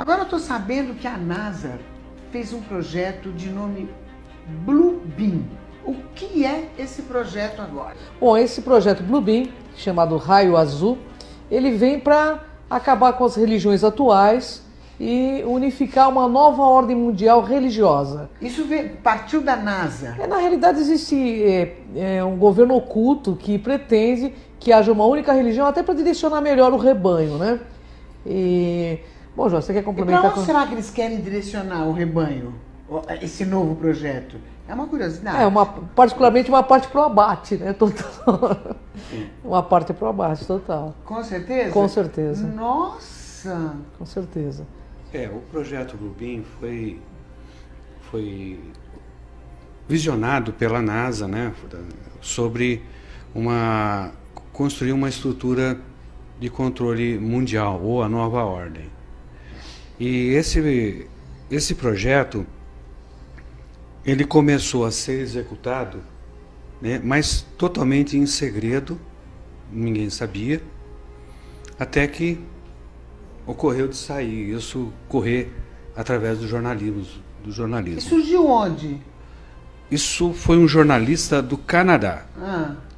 Agora eu estou sabendo que a NASA fez um projeto de nome Blue Beam. O que é esse projeto agora? Bom, esse projeto Blue Beam, chamado Raio Azul, ele vem para acabar com as religiões atuais e unificar uma nova ordem mundial religiosa. Isso partiu da NASA? Na realidade existe um governo oculto que pretende que haja uma única religião até para direcionar melhor o rebanho, né? Bom, João, você quer complementar? E para onde será que eles querem direcionar o rebanho, esse novo projeto? É uma curiosidade. Particularmente uma parte pro abate, né? Total. Uma parte pro abate, total. Com certeza? Com certeza. Nossa! Com certeza. O projeto Blue Beam foi visionado pela NASA, né? Sobre construir uma estrutura de controle mundial, ou a nova ordem. E esse projeto, ele começou a ser executado, né, mas totalmente em segredo, ninguém sabia, até que ocorreu de sair, isso correr através do jornalismo. E surgiu onde? Isso foi um jornalista do Canadá.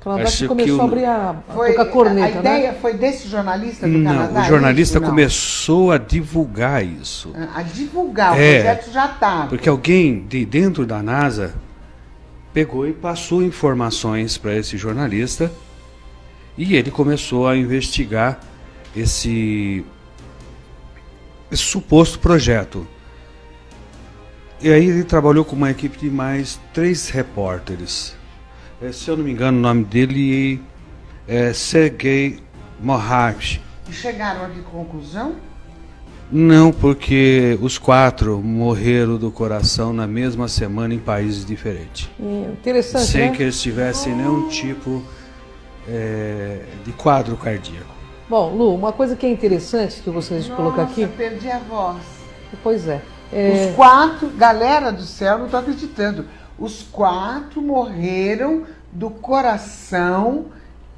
Canadá que começou a abrir a tocar corneta, a ideia foi desse jornalista do Canadá? Não, o jornalista começou a divulgar isso. A divulgar, o projeto já estava. Porque alguém de dentro da NASA pegou e passou informações para esse jornalista e ele começou a investigar esse suposto projeto. E aí ele trabalhou com uma equipe de mais 3 repórteres. Se eu não me engano, o nome dele é Sergei Moravich. E chegaram a que conclusão? Não, porque os 4 morreram do coração na mesma semana em países diferentes. Interessante, sem né? que eles tivessem nenhum tipo de quadro cardíaco. Bom, Lu, uma coisa que é interessante que eu gostaria de colocar aqui... Nossa, perdi a voz. Pois é. Os 4, galera do céu, não estou acreditando. Os 4 morreram do coração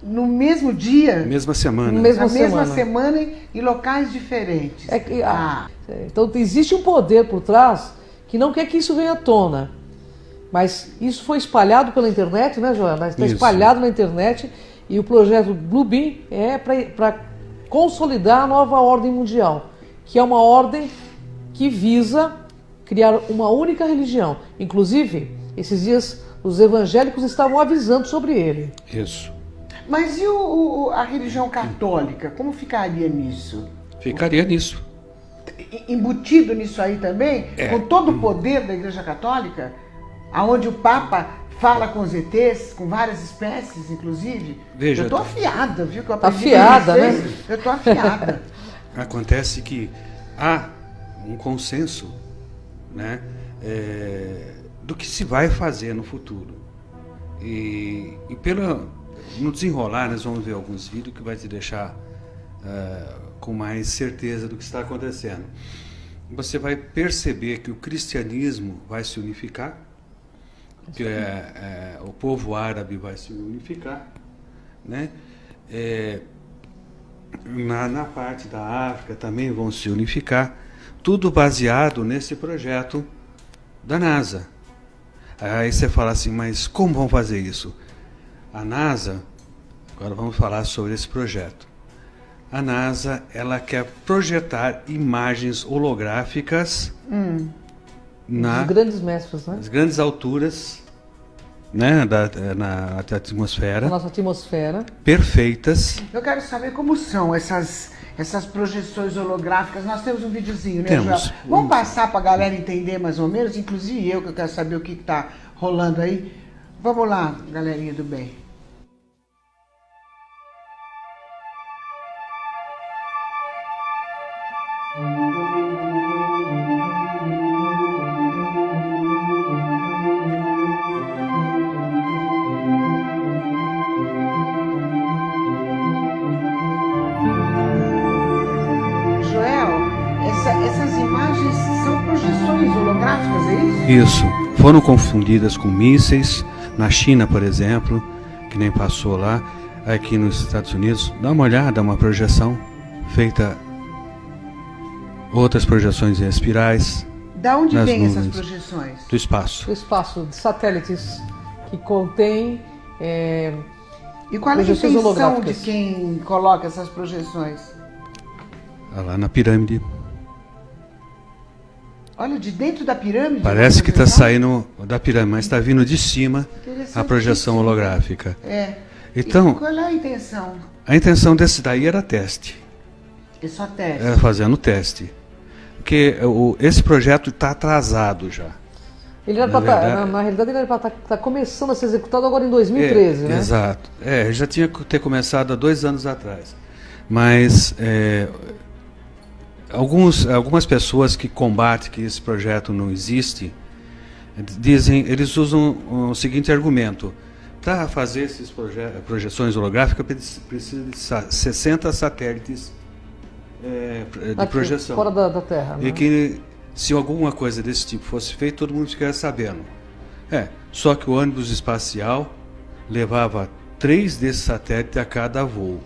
no mesmo dia? Mesma semana. Na mesma semana em locais diferentes. Então existe um poder por trás que não quer que isso venha à tona. Mas isso foi espalhado pela internet, né, Joana? Está espalhado na internet e o projeto Blue Beam é para consolidar a nova ordem mundial, que é uma ordem que visa criar uma única religião. Inclusive, esses dias os evangélicos estavam avisando sobre ele. Isso. Mas e a religião católica? Como ficaria nisso? Ficaria nisso. Embutido nisso aí também? Com todo o poder da Igreja Católica? Aonde o Papa fala com os ETs, com várias espécies, inclusive? Veja, eu tô afiada, viu? Que eu tá afiada, né? Eu tô afiada. Acontece que há um consenso, né, do que se vai fazer no futuro. E no desenrolar, nós vamos ver alguns vídeos que vai te deixar com mais certeza do que está acontecendo. Você vai perceber que o cristianismo vai se unificar, que o povo árabe vai se unificar, né? Na parte da África também vão se unificar, tudo baseado nesse projeto da NASA. Aí você fala assim, mas como vão fazer isso? A NASA, agora vamos falar sobre esse projeto. A NASA, ela quer projetar imagens holográficas Os grandes mestres, né? nas grandes alturas, né, na atmosfera. Na nossa atmosfera. Perfeitas. Eu quero saber como são essas projeções holográficas. Nós temos um videozinho, né, Temos. Joel? Vamos passar para a galera entender mais ou menos, inclusive eu, que eu quero saber o que está rolando aí. Vamos lá, galerinha do bem. Essas imagens são projeções holográficas, é isso? Isso. Foram confundidas com mísseis. Na China, por exemplo, que nem passou lá. Aqui nos Estados Unidos, dá uma olhada, uma projeção feita outras projeções em espirais. Da onde nas vêm essas nuvens. projeções? Do espaço. O espaço de satélites que contém E qual é a projeções intenção de holográficas. quem coloca essas projeções? Lá na pirâmide. Olha, de dentro da pirâmide? Parece vai que está projetar? saindo da pirâmide, mas está vindo de cima a projeção holográfica. É. Então, E qual é a intenção? a intenção desse daí era teste. É só teste. Era fazendo teste. Porque esse projeto está atrasado já. Ele era Na verdade- na realidade, ele era para estar começando a ser executado agora em 2013, né? Exato. Já tinha que ter começado há 2 anos atrás. Mas algumas pessoas que combatem que esse projeto não existe, eles usam o seguinte argumento: para fazer essas projeções holográficas precisa de 60 satélites de Aqui, projeção. fora da Terra. E Né? que se alguma coisa desse tipo fosse feita, todo mundo ficaria sabendo. Só que o ônibus espacial levava 3 desses satélites a cada voo.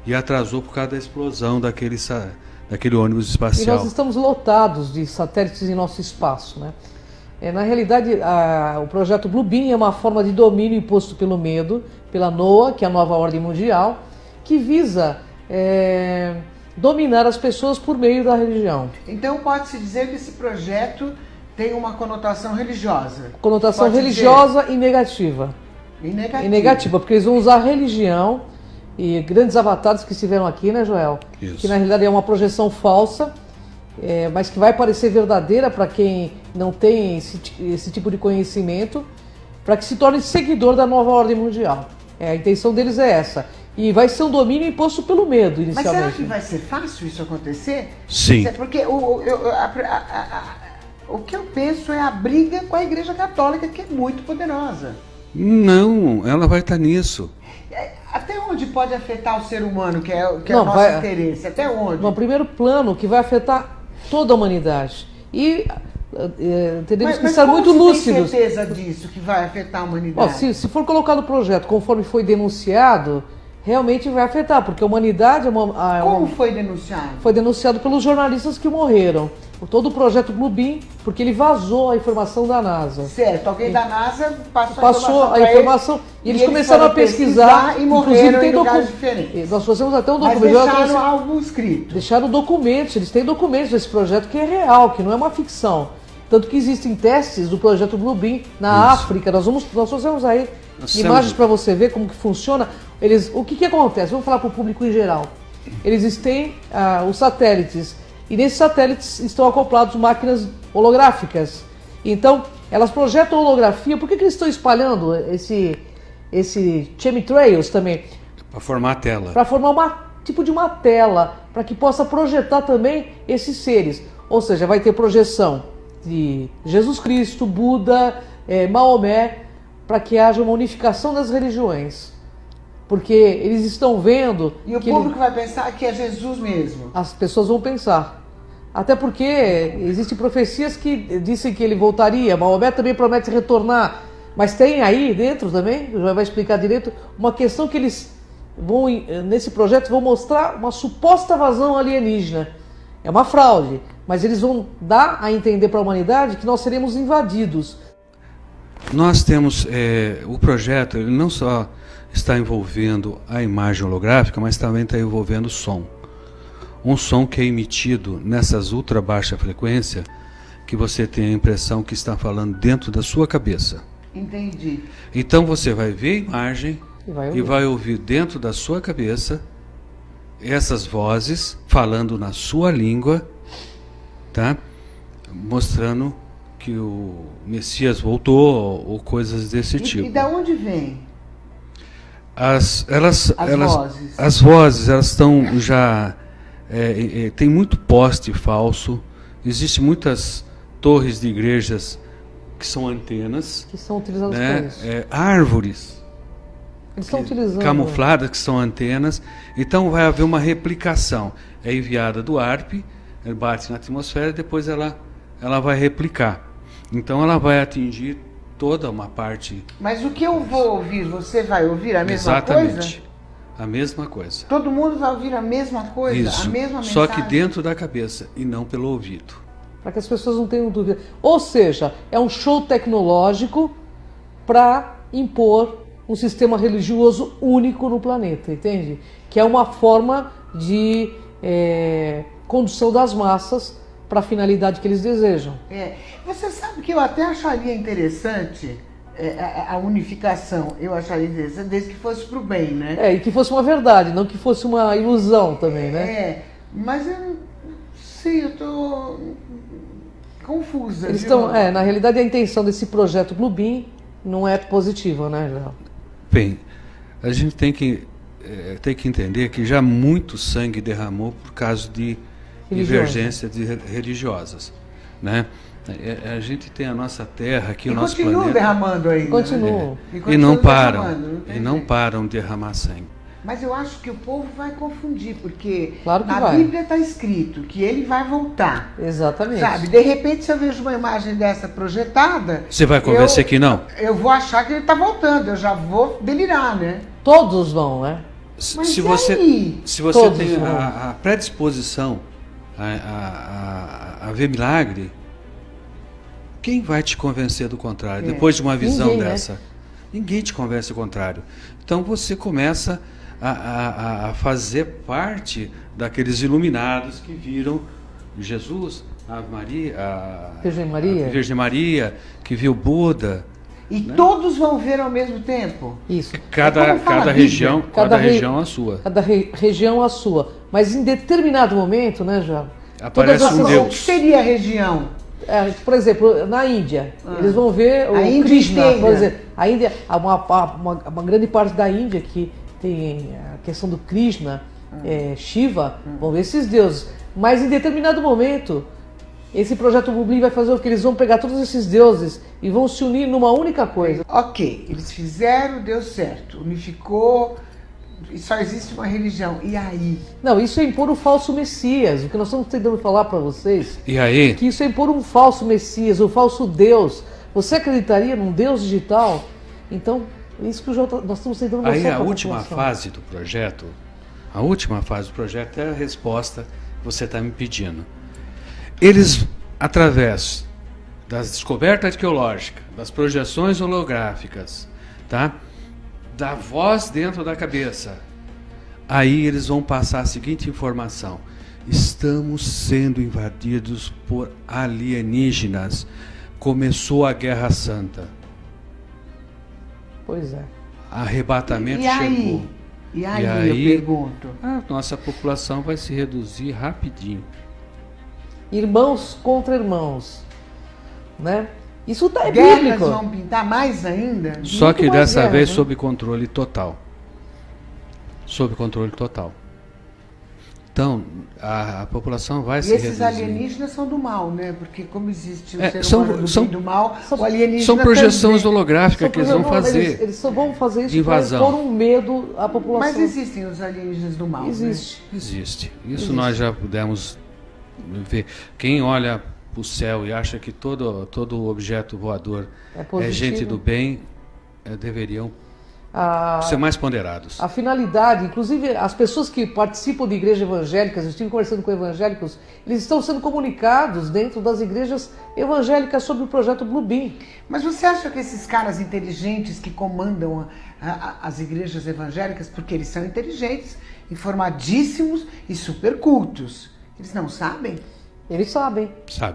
E atrasou por causa da explosão daquele ônibus E espacial. nós estamos lotados de satélites em nosso espaço, né? Na realidade, o projeto Bluebeam é uma forma de domínio imposto pelo medo, pela NOAA, que é a nova ordem mundial, que visa dominar as pessoas por meio da religião. Então pode-se dizer que esse projeto tem uma conotação religiosa. Conotação Pode religiosa e negativa. dizer. E negativa. E negativa, porque eles vão usar a religião e grandes avatares que estiveram aqui, né, Joel? Isso. Que na realidade é uma projeção falsa, mas que vai parecer verdadeira para quem não tem esse tipo de conhecimento, para que se torne seguidor da nova ordem mundial. A intenção deles é essa. E vai ser um domínio imposto pelo medo, Mas será inicialmente. que vai ser fácil isso acontecer? Sim. Porque o que eu penso é a briga com a Igreja Católica, que é muito poderosa. Não, ela vai estar nisso. Até onde pode afetar o ser humano, que é o Não, nosso vai- interesse? Até onde? No primeiro plano, que vai afetar toda a humanidade. E teremos que estar como muito se lúcidos. tem certeza disso, que vai afetar a Ó, humanidade? se for colocado o projeto conforme foi denunciado, realmente vai afetar, porque a humanidade Como foi denunciado? foi denunciado pelos jornalistas que morreram. Todo o projeto Bluebeam, porque ele vazou a informação da NASA. Certo, alguém da NASA Passou a pra informação e eles começaram a foram pesquisar e morreram em lugares docu- diferentes. Nós trouxemos até um Mas documento. deixaram algo escrito. Deixaram documentos, eles têm documentos desse projeto que é real, que não é uma ficção. Tanto que existem testes do projeto Bluebeam na África. Nós trouxemos aí Nós imagens temos- para você ver como que funciona. O que acontece? Vamos falar para o público em geral. Eles têm os satélites, e nesses satélites estão acoplados máquinas holográficas. Então, elas projetam holografia. Por que eles estão espalhando esse chemtrails também? Para formar a tela. Para formar tipo de uma tela, para que possa projetar também esses seres. Ou seja, vai ter projeção de Jesus Cristo, Buda, Maomé, para que haja uma unificação das religiões. Porque eles estão vendo E o que público vai pensar que é Jesus mesmo. as pessoas vão pensar. Até porque existem profecias que dizem que ele voltaria. Maomé também promete retornar. Mas tem aí dentro também, já vai explicar direito, uma questão que eles vão, nesse projeto, vão mostrar uma suposta invasão alienígena. É uma fraude, mas eles vão dar a entender para a humanidade que nós seremos invadidos. Nós temos o projeto, ele não só está envolvendo a imagem holográfica, mas também está envolvendo o som. Um som que é emitido nessas ultra baixa frequência, que você tem a impressão que está falando dentro da sua cabeça. Entendi. Então você vai ver a imagem E e vai ouvir dentro da sua cabeça essas vozes falando na sua língua, tá? Mostrando que o Messias voltou ou coisas desse tipo. E da onde vem? As vozes. As vozes, elas estão já... tem muito poste falso, existem muitas torres de igrejas que são antenas, Que são utilizados né? para isso. Árvores Eles estão utilizando... camufladas que são antenas. Então vai haver uma replicação. É enviada do ARP, ele bate na atmosfera e depois ela vai replicar. Então ela vai atingir toda uma parte. Mas o que eu vou ouvir, você vai ouvir a mesma Exatamente. coisa? a mesma coisa. Todo mundo vai ouvir a mesma coisa, Isso. a mesma mensagem. Só que dentro da cabeça e não pelo ouvido. Para que as pessoas não tenham dúvida. Ou seja, é um show tecnológico para impor um sistema religioso único no planeta, entende? Que é uma forma de condução das massas para a finalidade que eles desejam. Você sabe que eu até acharia interessante a unificação, eu acharia interessante desde que fosse para o bem, né? E que fosse uma verdade, não que fosse uma ilusão também, né? Mas eu não sei, eu estou confusa. Eles estão, na realidade, a intenção desse projeto Bluebeam não é positiva, né, João? Bem, a gente tem que entender que já muito sangue derramou por causa de divergências religiosas, né? A gente tem a nossa terra aqui, o nosso planeta. Continua derramando aí. Continua. E não param de derramar sangue. Mas eu acho que o povo vai confundir, porque claro que na vai. Bíblia está escrito que ele vai voltar. Exatamente. Sabe, de repente, se eu vejo uma imagem dessa projetada... Você vai convencer que não? Eu vou achar que ele está voltando, eu já vou delirar, né? Todos vão, né? Mas se você Todos tem vão. a predisposição a ver milagre, quem vai te convencer do contrário? Depois de uma visão Ninguém, dessa? Ninguém te convence do contrário. Então você começa a fazer parte daqueles iluminados que viram Jesus, a Maria, a Virgem Maria, que viu Buda. E todos vão ver ao mesmo tempo? Isso. Cada região a sua. Cada região a sua. Mas em determinado momento, né, João? Aparece um Deus. O que seria a região? Por exemplo, na Índia, eles vão ver o Índia Krishna, inteira. por exemplo. A Índia, uma grande parte da Índia que tem a questão do Krishna, Shiva, vão ver esses deuses. Mas em determinado momento, esse projeto Bluebeam vai fazer o que? Eles vão pegar todos esses deuses e vão se unir numa única coisa. Ok, eles fizeram, deu certo, unificou, e só existe uma religião. E aí? Não, isso é impor o falso Messias. O que nós estamos tentando falar para vocês, E aí? que isso é impor um falso Messias, um falso Deus. Você acreditaria num Deus digital? Então, é isso que nós estamos tentando mostrar Aí para a última população. fase do projeto, é a resposta que você está me pedindo. Eles, através das descobertas arqueológicas, das projeções holográficas, tá? Da voz dentro da cabeça, aí eles vão passar a seguinte informação: estamos sendo invadidos por alienígenas. Começou a Guerra Santa. Pois é. Arrebatamento E aí? chegou. E aí, eu pergunto? A nossa população vai se reduzir rapidinho. Irmãos contra irmãos, né? Isso é Guerras bíblico. vão pintar mais ainda? Só Muito que mais dessa guerra, vez né? sob controle total. Sob controle total. Então, a população vai E se esses reduzir. alienígenas são do mal, né? Porque como existe o ser são- humano do são- bem e do mal, o alienígena São projeções também. holográficas que eles vão fazer. Eles só vão fazer isso de para invasão. impor um medo à população. Mas existem os alienígenas do mal, Existe. Existe. Isso Existe. nós já pudemos ver. Quem olha para o céu e acha que todo objeto voador É positivo. gente do bem, deveriam A, ser mais ponderados. a finalidade, inclusive as pessoas que participam de igrejas evangélicas, eu estive conversando com evangélicos, eles estão sendo comunicados dentro das igrejas evangélicas sobre o projeto Bluebeam. Mas você acha que esses caras inteligentes que comandam as igrejas evangélicas, porque eles são inteligentes, informadíssimos e super cultos, eles não sabem? Eles sabem. Sabe?